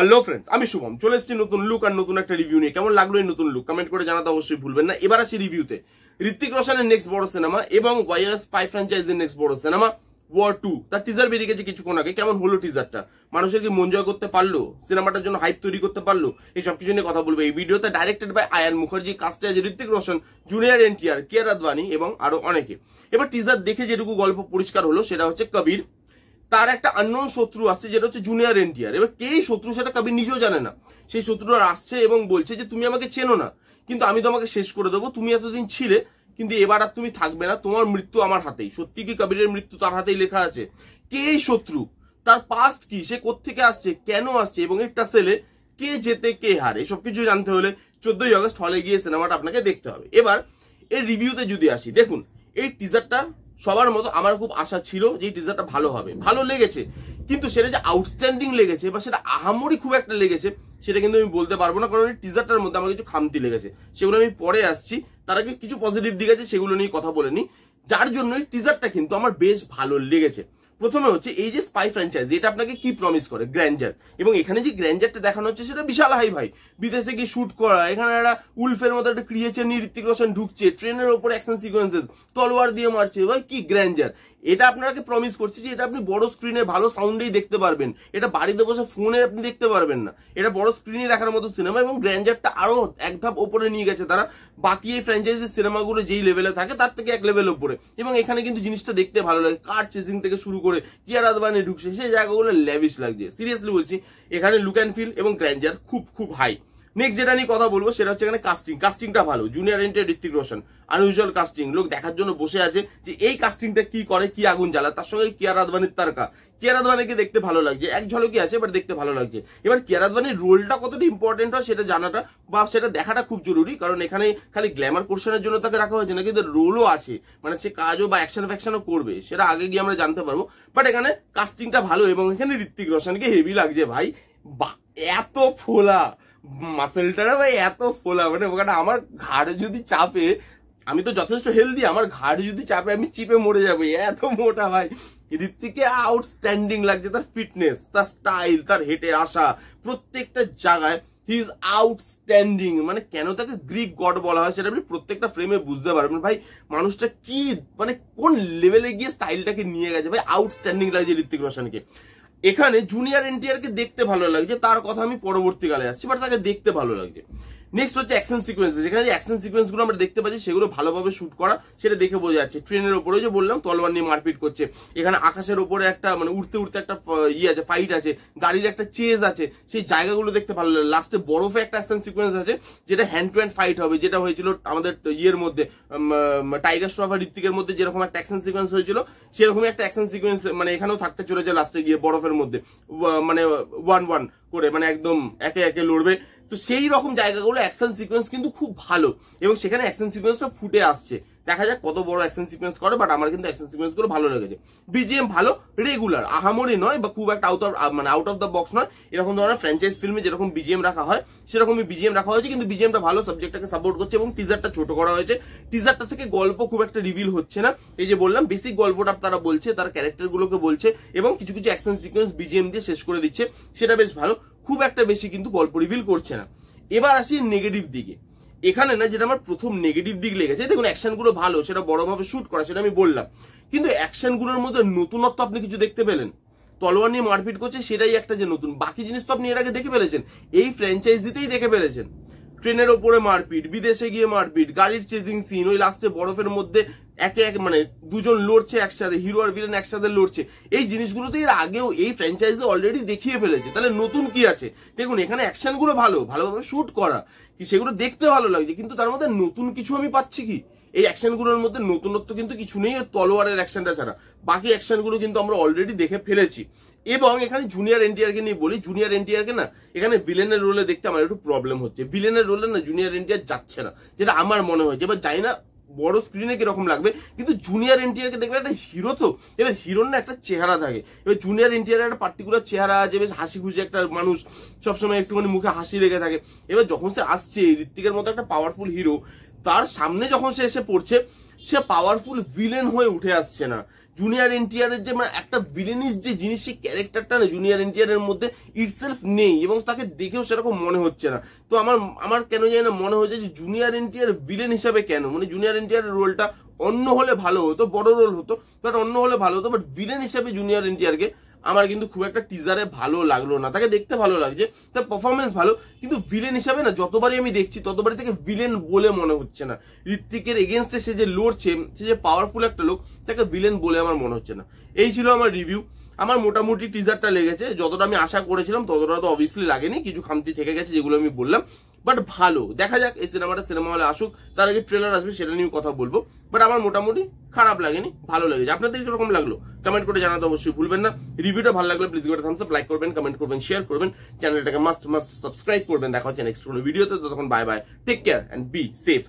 Hello friends, আমি শুভম চলে এসেছি নতুন লুক আর নতুন একটা রিভিউ নিয়ে। কেমন লাগলো এই নতুন লুক কমেন্ট করে জানাতে অবশ্যই ভুলবেন না। এবার আসি রিভিউতে। ঋত্বিক রোশনের নেক্সট বড় সিনেমা এবং ওয়াইআর স্পাই ফ্র্যাঞ্চাইজির নেক্সট বড় সিনেমা ওয়ার 2 তার টিজার বেরিয়ে গেছে কিছুক্ষণ আগে। কেমন হলো টিজারটা? মানুষের কি মন জয় করতে পারলো? সিনেমাটার জন্য হাইপ তৈরি করতে পারলো? এই সব কিছু নিয়ে কথা বলবো এই ভিডিওতে। ডাইরেক্টেড বাই আয়ান মুখার্জি, কাস্টে আছে ঋত্বিক রোশন, জুনিয়র এনটিআর, কিয়ারা আদভানি এবং আরো অনেকে। এবার টিজার দেখে যেটুকু গল্প পরিষ্কার হলো সেটা হচ্ছে কবির তার একটা আননোন শত্রু আসছে, যেটা হচ্ছে জুনিয়র এনটিআর। এবার কে শত্রু সেটা কবির নিজেও জানে না। সেই শত্রুরা আসছে এবং বলছে যে তুমি আমাকে চেনো না, কিন্তু আমি তোমাকে শেষ করে দেবো। তুমি এতদিন ছিলে, কিন্তু এবার আর তুমি থাকবে না। তোমার মৃত্যু আমার হাতেই। সত্যি কি কবিরের মৃত্যু তার হাতেই লেখা আছে? কে শত্রু, তার পাস্ট কি, সে কোত্থেকে আসছে, কেন আসছে এবং একটা ছেলে কে জেতে কে হারে, সবকিছু জানতে হলে 14ই আগস্ট হলে গিয়ে সিনেমাটা আপনাকে দেখতে হবে। এবার এর রিভিউতে যদি আসি, দেখুন এই টিজারটা সবার মতো আমার খুব আশা ছিল যে এই টিজারটা ভালো হবে, ভালো লেগেছে। কিন্তু সেটা যে আউটস্ট্যান্ডিং লেগেছে বা সেটা আহামরি খুব একটা লেগেছে সেটা কিন্তু আমি বলতে পারবো না, কারণ এই টিজারটার মধ্যে আমার কিছু খামতি লেগেছে। সেগুলো আমি পরে আসছি। তার আগে কিছু পজিটিভ দিক আছে, সেগুলো নিয়ে কথা বলে নি। যার জন্য এই টিজারটা কিন্তু আমার বেশ ভালো লেগেছে। প্রথমে হচ্ছে এই যে স্পাই ফ্র্যাঞ্চাইজি, এটা আপনাকে কি প্রমিস করে? গ্র্যান্ডার। এবং এখানে যে গ্র্যান্ডারটা দেখানো হচ্ছে সেটা বিশাল হাই ভাই। বিদেশে গিয়ে শুট করা, এখানে একটা উলফের মতো একটা ক্রিয়েচার নিয়ে ঋত্বিক রোশন ঢুকছে, ট্রেনের ওপর অ্যাকশন সিকোয়েন্সেস, তলোয়ার দিয়ে মারছে, ভাই কি গ্র্যান্ডার। এটা আপনাকে প্রমিস করছে যে এটা আপনি বড় স্ক্রিনে ভালো সাউন্ডেই দেখতে পারবেন। এটা বাড়িতে বসে ফোনে আপনি দেখতে পারবেন না। এটা বড় স্ক্রিনে দেখার মতো সিনেমা। এবং গ্র্যান্ডারটা আরো এক ধাপ ওপরে নিয়ে গেছে তারা। বাকি এই ফ্র্যাঞ্চাইজির সিনেমাগুলো যেই লেভেলে থাকে তার থেকে এক লেভেল ওপরে। এবং এখানে কিন্তু জিনিসটা দেখতে ভালো লাগে। কার চেজিং থেকে শুরু করে কিয়ারা আদভানি ঢুকছে, সেই জায়গাগুলো ল্যাভিশ লাগছে। সিরিয়াসলি বলছি, এখানে লুক অ্যান্ড ফিল এবং গ্র্যান্ডার খুব খুব হাই। নেক্সট যেটা নিয়ে কথা বলবো সেটা হচ্ছে এখানে কাস্টিংটা ভালো। Junior NTR, Hrithik Roshan, unusual casting. লোক দেখার জন্য বসে আছে যে এই কাস্টিংটা কি করে, কি আগুন জ্বালা। তার সঙ্গে কিয়ারা আদভানির তারকা, কিয়ারা আদভানিকে দেখতে ভালো লাগছে। এক ঝলকি আছে বাট দেখতে ভালো লাগছে। এবার কিয়ারা আদভানির রোলটা কতটা ইম্পর্টেন্ট হয় সেটা জানাটা বা সেটা দেখাটা খুব জরুরি, কারণ এখানে খালি গ্ল্যামার পোর্শনের জন্য তাকে রাখা হয়েছে না, কিন্তু রোলও আছে, মানে সে কাজও বা অ্যাকশন ফ্যাকশনও করবে, সেটা আগে গিয়ে আমরা জানতে পারবো। বাট এখানে কাস্টিংটা ভালো এবং এখানে ঋত্বিক রোশনকে হেভি লাগছে ভাই। এত ফোলা মাসেলটা না ভাই, এত ফোলা, মানে ওখানে আমার ঘাড়ে যদি চাপে, আমি তো যথেষ্ট হেলদি, আমার ঘাড়ে যদি চাপে আমি চিপে মরে যাবো, এত মোটা ভাই। ঋত্বিককে আউটস্ট্যান্ডিং লাগছে। তার ফিটনেস, তার স্টাইল, তার হেঁটে আসা, প্রত্যেকটা জায়গায় হি ইজ আউটস্ট্যান্ডিং। মানে কেন তাকে গ্রিক গড বলা হয় সেটা আপনি প্রত্যেকটা ফ্রেমে বুঝতে পারবেন ভাই। মানুষটা কি মানে কোন লেভেলে গিয়ে স্টাইলটাকে নিয়ে গেছে ভাই। আউটস্ট্যান্ডিং লাগছে ঋত্বিক রোশনকে। এখানে জুনিয়র এনটিআর কে দেখতে ভালো লাগছে, তার কথা আমি পরবর্তীকালে আসছি, বাট তাকে দেখতে ভালো লাগছে। নেক্সট হচ্ছে অ্যাকশন সিকোয়েন্সেস। এখানে যে অ্যাকশন সিকোয়েন্স গুলো আমরা দেখতে পাচ্ছি সেগুলো ভালোভাবে শুট করা, সেটা দেখে বোঝা যাচ্ছে। ট্রেনের ওপরে যে বললাম তলোয়ার নিয়ে মারপিট করছে, এখানে আকাশের ওপরে একটা মানে উড়তে উড়তে একটা আছে, ফাইট আছে, গাড়ির একটা চেজ আছে, সেই জায়গাগুলো দেখতে ভালো লাগে। লাস্টে বরফে একটা অ্যাকশন সিকোয়েন্স আছে যেটা হ্যান্ড টু হ্যান্ড ফাইট হবে, যেটা হয়েছিল আমাদের ইয়ের মধ্যে, টাইগার শ্রফ আর ঋত্বিকের মধ্যে যেরকম একটা অ্যাকশন সিকোয়েন্স হয়েছিল, সেরকমই একটা অ্যাকশন সিকোয়েন্স মানে এখানেও থাকতে চলেছে লাস্টে গিয়ে বরফের মধ্যে, মানে 1-1 করে, মানে একদম একে একে লড়বে। তো সেই রকম জায়গাগুলো অ্যাকশন সিকোয়েন্স কিন্তু খুব ভালো এবং সেখানে অ্যাকশন সিকোয়েন্সটা ফুটে আসছে। দেখা যাক কত বড় অ্যাকশন সিকোয়েন্স করে, বাট আমার কিন্তু অ্যাকশন সিকোয়েন্স গুলো ভালো লেগেছে। বিজিএম ভালো, রেগুলার, আহামরি নয় বা খুব একটা আউট অফ দ্য বক্স নয়। এরকম ধরনের ফ্র্যাঞ্চাইজ ফিল্মে যেরকম বিজিএম রাখা হয় সেরকমই বিজিএম রাখা হয়েছে, কিন্তু বিজিএমটা ভালো, সাবজেক্টটাকে সাপোর্ট করছে এবং টিজারটা ছোট করা হয়েছে। টিজারটা থেকে গল্প খুব একটা রিভিল হচ্ছে না। এই যে বললাম বেসিক গল্পটা তারা বলছে, তার ক্যারেক্টার গুলোকে বলছে এবং কিছু কিছু অ্যাকশন সিকোয়েন্স বিজিএম দিয়ে শেষ করে দিচ্ছে, সেটা বেশ ভালো। খুব একটা বেশি কিন্তু গল্প রিভিল করছে না। এবার আসি নেগেটিভ দিকে। এখানে না যেটা আমার প্রথম নেগেটিভ দিক লেগেছে, দেখুন অ্যাকশন গুলো ভালো, সেটা বড়ভাবে শুট করা, সেটা আমি বললাম, কিন্তু অ্যাকশন গুলোর মধ্যে নতুনত্ব আপনি কিছু দেখতে পেলেন? তলোয়ার নিয়ে মারপিট করছে সেটাই একটা যে নতুন, বাকি জিনিস তো আপনি এর আগে দেখে ফেলেছেন, এই ফ্র্যাঞ্চাইজিতেই দেখে ফেলেছেন। ট্রেনের ওপরে মারপিট, বিদেশে গিয়ে মারপিট, গাড়ির চেজিং সিন, ওই লাস্টে বরফের মধ্যে একে এক মানে দুজন লড়ছে একসাথে, হিরো আর ভিলেন একসাথে লড়ছে, এই জিনিসগুলো তো এর আগেও এই ফ্র্যাঞ্চাইজি অলরেডি দেখিয়ে ফেলেছে। তাহলে নতুন কি আছে? দেখুন এখানে অ্যাকশন গুলো ভালোভাবে শুট করা, কি সেগুলো দেখতে ভালো লাগছে, কিন্তু তার মধ্যে নতুন কিছু আমি পাচ্ছি কি? এই অ্যাকশন গুলোর মধ্যে নতুনত্ব কিন্তু কিছু নেই তলোয়ারের অ্যাকশনটা ছাড়া। বাকি অ্যাকশন গুলো কিন্তু আমরা অলরেডি দেখে ফেলেছি। এবং এখানে জুনিয়র এনটিআর কে নিয়ে বলি, জুনিয়র এনটিআর কে না এখানে ভিলেনের রোলে দেখতে আমার একটু প্রবলেম হচ্ছে। ভিলেনের রোলে না জুনিয়র এনটিআর যাচ্ছে না, যেটা আমার মনে হয়েছে। এবার জানি না বড় স্ক্রিনে কিরকম লাগবে, কিন্তু জুনিয়র এনটিআর কে দেখবে একটা হিরো, তো এবার হিরোর না একটা চেহারা থাকে। এবার জুনিয়র এনটিআর একটা পার্টিকুলার চেহারা আছে, বেশ হাসি খুশি একটা মানুষ, সবসময় একটুখানি মুখে হাসি লেগে থাকে। এবার যখন সে আসছে ঋত্বিকের মতো একটা পাওয়ারফুল হিরো, তার সামনে যখন সে এসে পড়ছে, সে পাওয়ারফুল ভিলেন হয়ে উঠে আসছে না। জুনিয়র এনটিআর এর যে মানে একটা ভিলেনিস যে জিনিস, সেই ক্যারেক্টারটা না জুনিয়র এনটিআর এর মধ্যে ইটসেলফ নেই, এবং তাকে দেখেও সেরকম মনে হচ্ছে না। তো আমার কেন জানি না মনে হচ্ছে যে জুনিয়র এনটিআর ভিলেন হিসাবে কেন, মানে জুনিয়র এনটিআর এর রোলটা অন্য হলে ভালো হতো, বড় রোল হতো, বাট অন্য হলে ভালো হতো, বাট ভিলেন হিসাবে জুনিয়র এনটিআর কে আমার কিন্তু খুব একটা টিজারে ভালো লাগলো না। তাকে দেখতে ভালো লাগছে, তার পারফরমেন্স ভালো, কিন্তু ভিলেন হিসাবে না যতবারই আমি দেখছি ততবারই থেকে ভিলেন বলে মনে হচ্ছে না। ঋত্বিকের এগেনস্টে সে যে লড়ছে, সে যে পাওয়ারফুল একটা লোক, তাকে ভিলেন বলে আমার মনে হচ্ছে না। এই ছিল আমার রিভিউ। আমার মোটামুটি টিজারটা লেগেছে, যতটা আমি আশা করেছিলাম ততটা তো অবভিয়াসলি লাগেনি, কিছু খামতি থেকে গেছে যেগুলো আমি বললাম, বাট ভালো। দেখা যাক এই সিনেমাটা সিনেমা হলে আসুক, তার আগে ট্রেলার আসবে, সেটা নিয়ে কথা বলবো। বাট আমার মোটামুটি খারাপ লাগেনি, ভালো লেগেছে। আপনাদের কিরকম লাগলো কমেন্ট করে জানাতে অবশ্যই ভুলবেন না। রিভিউটা ভালো লাগলে please give Thums up, like করবেন, কমেন্ট করবেন, শেয়ার করবেন, চ্যানেলটাকে মাস্ট সাবস্ক্রাইব করবেন। দেখা হচ্ছে নেক্সট কোনো ভিডিওতে। ততক্ষণ bye bye, take care and be safe.